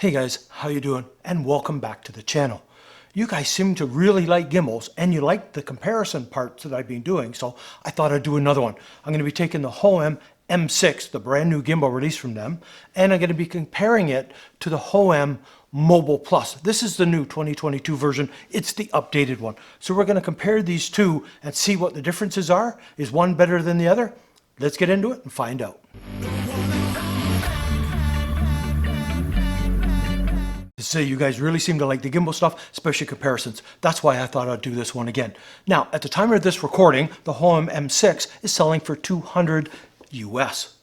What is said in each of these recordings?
Hey guys, how you doing? And welcome back to the channel. You guys seem to really like gimbals and you like the comparison parts that I've been doing, so I thought I'd do another one. I'm going to be taking the Hohem M6, the brand new gimbal release from them, and I'm going to be comparing it to the Hohem Mobile Plus. This is the new 2022 version. It's the updated one. So we're going to compare these two and see what the differences are. Is one better than the other? Let's get into it and find out. Say you guys really seem to like the gimbal stuff, especially comparisons. That's why I thought I'd do this one again. Now, at the time of this recording, the Hohem M6 is selling for $200 US.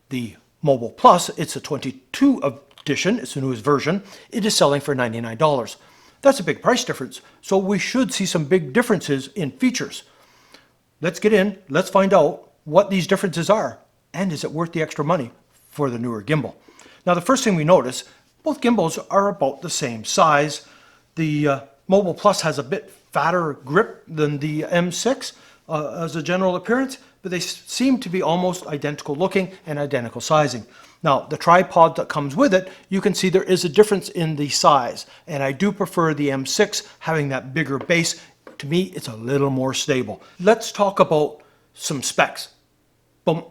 The Mobile Plus, it's a 22 edition, it's the newest version, it is selling for $99. That's a big price difference, so we should see some big differences in features. Let's get in, let's find out what these differences are, and is it worth the extra money for the newer gimbal. Now, the first thing we notice, both gimbals are about the same size. The Mobile Plus has a bit fatter grip than the M6 as a general appearance, but they seem to be almost identical looking and identical sizing. Now, the tripod that comes with it, you can see there is a difference in the size, and I do prefer the M6 having that bigger base. To me, it's a little more stable. Let's talk about some specs. Boom,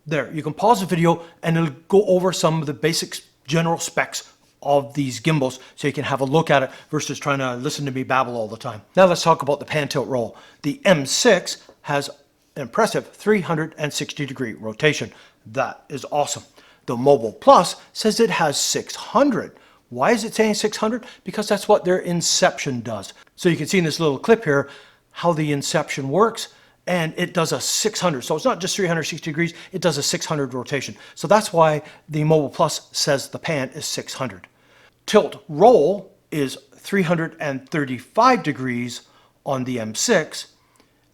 there. You can pause the video and it'll go over some of the basic general specs of these gimbals so you can have a look at it versus trying to listen to me babble all the time. Now let's talk about the pan tilt roll. The M6 has an impressive 360-degree rotation. That is awesome. The Mobile Plus says it has 600. Why is it saying 600? Because that's what their Inception does. So you can see in this little clip here how the Inception works, and it does a 600. So it's not just 360 degrees, it does a 600 rotation. So that's why the Mobile Plus says the pan is 600. Tilt roll is 335 degrees on the M6,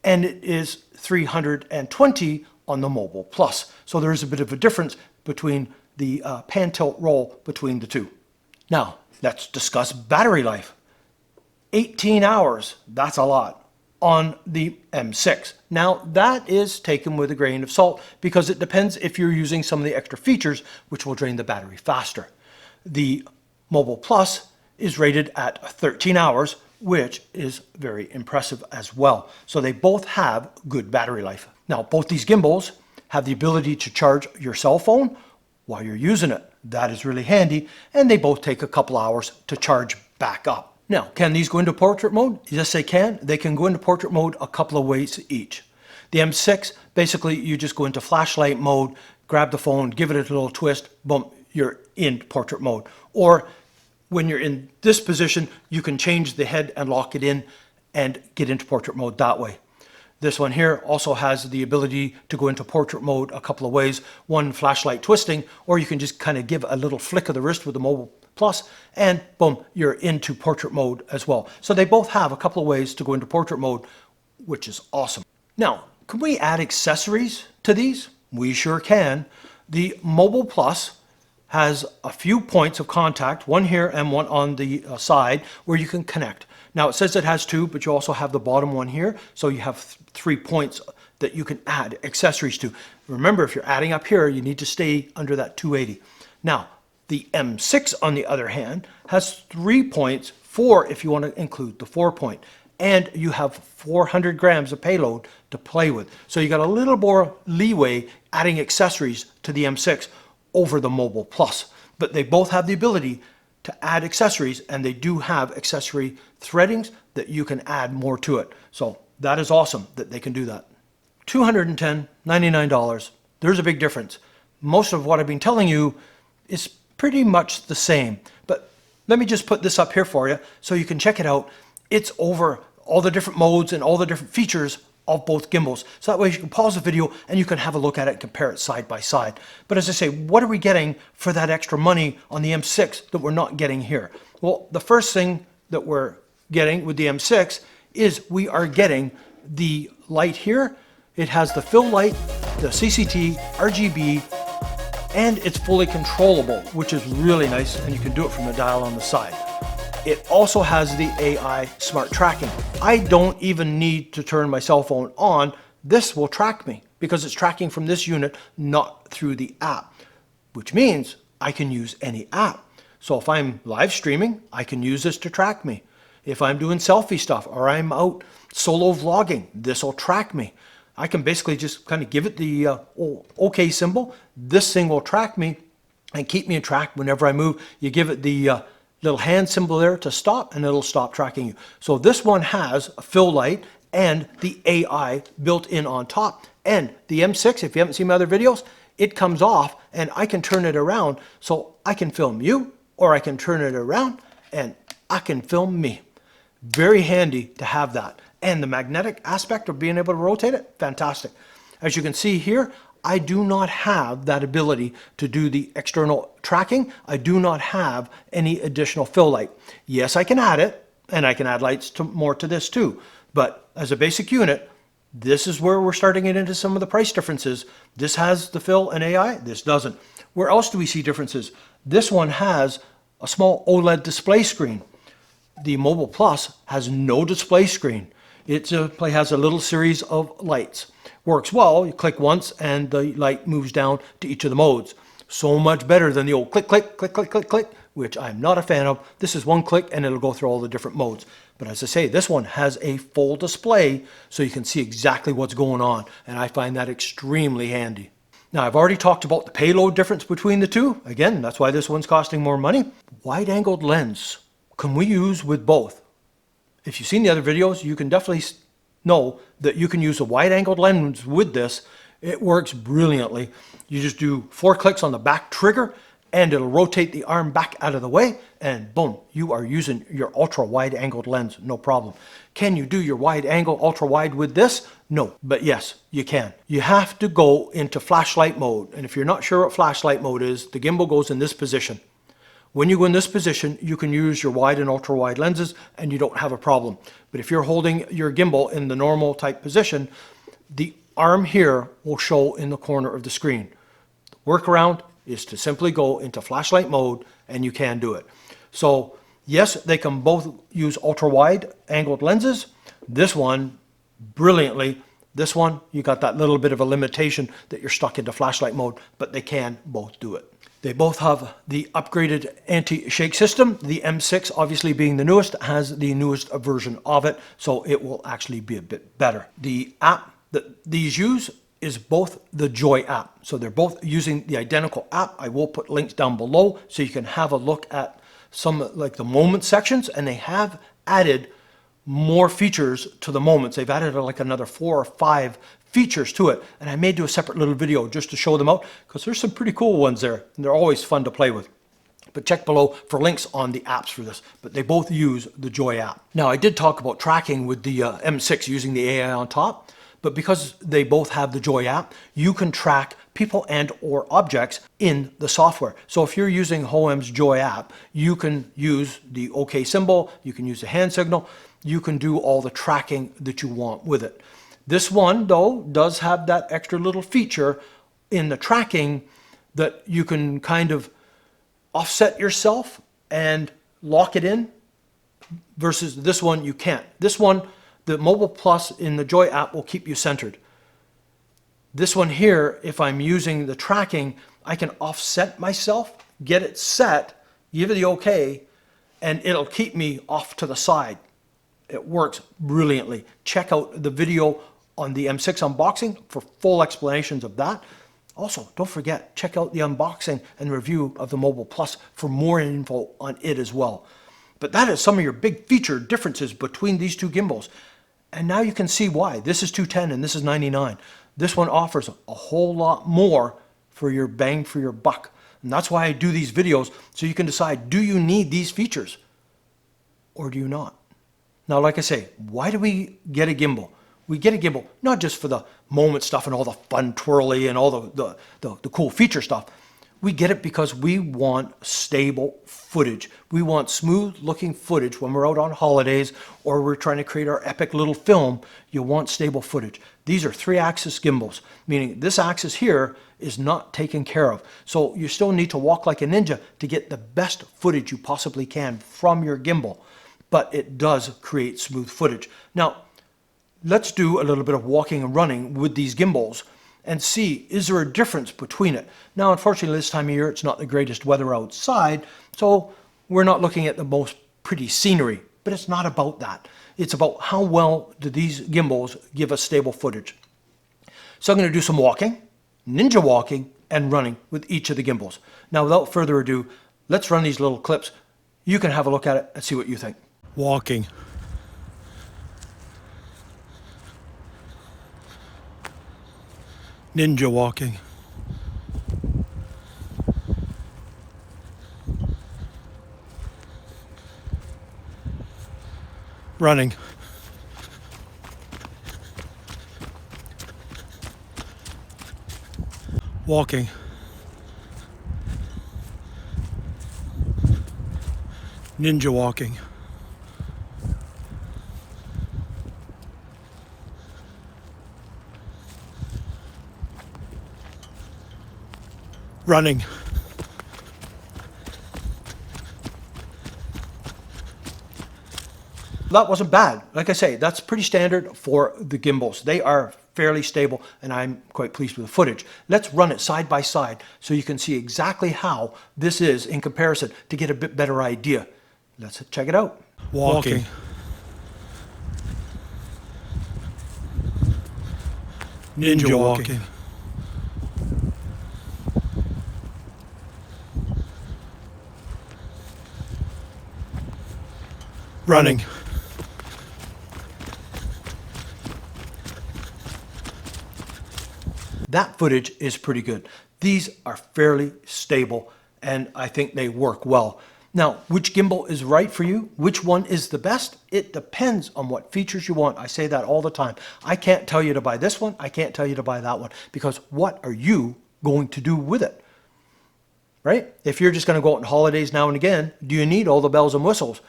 and it is 320 on the Mobile Plus. So there is a bit of a difference between the pan tilt roll between the two. Now, let's discuss battery life. 18 hours, that's a lot, on the M6. Now, that is taken with a grain of salt because it depends if you're using some of the extra features which will drain the battery faster. The Mobile Plus is rated at 13 hours, which is very impressive as well. So they both have good battery life. Now, both these gimbals have the ability to charge your cell phone while you're using it. That is really handy, and they both take a couple hours to charge back up. Now, can these go into portrait mode? Yes, they can. They can go into portrait mode a couple of ways each. The M6, basically, you just go into flashlight mode, grab the phone, give it a little twist, boom, you're in portrait mode. Or when you're in this position, you can change the head and lock it in and get into portrait mode that way. This one here also has the ability to go into portrait mode a couple of ways. One, flashlight twisting, or you can just kind of give a little flick of the wrist with the Mobile Plus, and boom, you're into portrait mode as well. So they both have a couple of ways to go into portrait mode, which is awesome. Now, can we add accessories to these? We sure can. The Mobile Plus has a few points of contact, one here and one on the side, where you can connect. Now, it says it has two, but you also have the bottom one here, so you have 3 points that you can add accessories to. Remember, if you're adding up here, you need to stay under that 280. Now, the M6, on the other hand, has 3 points, 4 if you want to include the 4-point. And you have 400 grams of payload to play with. So you got a little more leeway adding accessories to the M6 over the Mobile Plus. But they both have the ability to add accessories, and they do have accessory threadings that you can add more to it. So that is awesome that they can do that. $210, $99. There's a big difference. Most of what I've been telling you is pretty much the same, but let me just put this up here for you so you can check it out. It's over all the different modes and all the different features of both gimbals. So that way you can pause the video and you can have a look at it and compare it side by side. But as I say, what are we getting for that extra money on the M6 that we're not getting here? Well, the first thing that we're getting with the M6 is we are getting the light here. It has the fill light, the CCT, RGB, and it's fully controllable, which is really nice, and you can do it from the dial on the side. It also has the AI smart tracking. I don't even need to turn my cell phone on. This will track me because it's tracking from this unit, not through the app, which means I can use any app. So if I'm live streaming, I can use this to track me. If I'm doing selfie stuff or I'm out solo vlogging, this will track me. I can basically just kind of give it the OK symbol. This thing will track me and keep me in track whenever I move. You give it the little hand symbol there to stop, and it'll stop tracking you. So this one has a fill light and the AI built in on top. And the M6, if you haven't seen my other videos, it comes off and I can turn it around so I can film you, or I can turn it around and I can film me. Very handy to have that. And the magnetic aspect of being able to rotate it, fantastic. As you can see here, I do not have that ability to do the external tracking. I do not have any additional fill light. Yes, I can add it, and I can add lights more to this too. But as a basic unit, this is where we're starting to get into some of the price differences. This has the fill and AI, this doesn't. Where else do we see differences? This one has a small OLED display screen. The Mobile Plus has no display screen. It simply has a little series of lights. Works well, you click once and the light moves down to each of the modes. So much better than the old click, click, click, click, click, click, which I'm not a fan of. This is one click and it'll go through all the different modes. But as I say, this one has a full display so you can see exactly what's going on. And I find that extremely handy. Now, I've already talked about the payload difference between the two. Again, that's why this one's costing more money. Wide-angled lens can we use with both? If you've seen the other videos, you can definitely know that you can use a wide-angled lens with this. It works brilliantly. You just do 4 clicks on the back trigger and it'll rotate the arm back out of the way and boom, you are using your ultra wide angled lens, no problem. Can you do your wide angle ultra wide with this? No, but yes, you can. You have to go into flashlight mode, and if you're not sure what flashlight mode is, the gimbal goes in this position. When you go in this position, you can use your wide and ultra wide lenses and you don't have a problem. But if you're holding your gimbal in the normal type position, the arm here will show in the corner of the screen. The workaround is to simply go into flashlight mode and you can do it. So yes, they can both use ultra wide angled lenses. This one, brilliantly. This one, you got that little bit of a limitation that you're stuck into flashlight mode, but they can both do it. They both have the upgraded anti-shake system. The M6, obviously being the newest, has the newest version of it, so it will actually be a bit better. The app that these use is both the Joy app. So they're both using the identical app. I will put links down below so you can have a look at some like the moment sections, and they have added more features to the moments. They've added like another 4 or 5 features to it, and I may do a separate little video just to show them out because there's some pretty cool ones there and they're always fun to play with. But check below for links on the apps for this, but they both use the Joy app. Now, I did talk about tracking with the M6 using the AI on top, but because they both have the Joy app, you can track people and or objects in the software. So if you're using Hohem's Joy app, you can use the OK symbol, you can use the hand signal, you can do all the tracking that you want with it. This one, though, does have that extra little feature in the tracking that you can kind of offset yourself and lock it in, versus this one you can't. This one, the Mobile Plus in the Joy app will keep you centered. This one here, if I'm using the tracking, I can offset myself, get it set, give it the OK, and it'll keep me off to the side. It works brilliantly. Check out the video on the M6 unboxing for full explanations of that. Also, don't forget, check out the unboxing and review of the Mobile Plus for more info on it as well. But that is some of your big feature differences between these two gimbals. And now you can see why. This is $210 and this is $99. This one offers a whole lot more for your bang for your buck. And that's why I do these videos, so you can decide, do you need these features or do you not? Now, like I say, why do we get a gimbal? We get a gimbal not just for the moment stuff and all the fun twirly and all the cool feature stuff. We get it because we want stable footage. We want smooth looking footage when we're out on holidays or we're trying to create our epic little film. You want stable footage. These are 3-axis gimbals, meaning this axis here is not taken care of. So you still need to walk like a ninja to get the best footage you possibly can from your gimbal, but it does create smooth footage. Now, let's do a little bit of walking and running with these gimbals and see, is there a difference between it? Now, unfortunately, this time of year, it's not the greatest weather outside, so we're not looking at the most pretty scenery, but it's not about that. It's about how well do these gimbals give us stable footage. So I'm going to do some walking, ninja walking, and running with each of the gimbals. Now, without further ado, let's run these little clips. You can have a look at it and see what you think. Walking. Ninja walking. Running. Walking. Ninja walking. Running. That wasn't bad. Like I say, that's pretty standard for the gimbals. They are fairly stable, and I'm quite pleased with the footage. Let's run it side by side so you can see exactly how this is in comparison to get a bit better idea. Let's check it out. Walking. Ninja walking. Running. That footage is pretty good. These are fairly stable, and I think they work well. Now, which gimbal is right for you? Which one is the best? It depends on what features you want. I say that all the time. I can't tell you to buy this one. I can't tell you to buy that one, because what are you going to do with it? Right? If you're just going to go out on holidays now and again, do you need all the bells and whistles?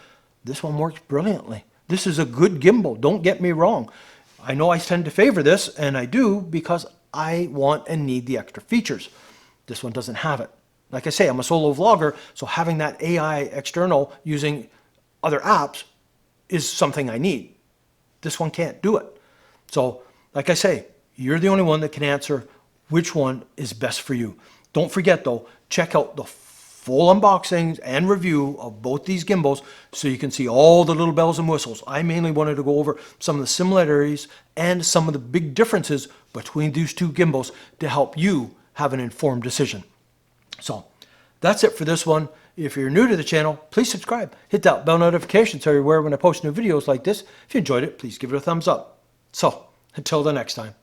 This one works brilliantly. This is a good gimbal. Don't get me wrong. I know I tend to favor this, and I do because I want and need the extra features. This one doesn't have it. Like I say, I'm a solo vlogger, so having that AI external using other apps is something I need. This one can't do it. So, like I say, you're the only one that can answer which one is best for you. Don't forget though, check out the full unboxings and review of both these gimbals so you can see all the little bells and whistles. I mainly wanted to go over some of the similarities and some of the big differences between these two gimbals to help you have an informed decision. So that's it for this one. If you're new to the channel, please subscribe. Hit that bell notification so you're aware when I post new videos like this. If you enjoyed it, please give it a thumbs up. So until the next time.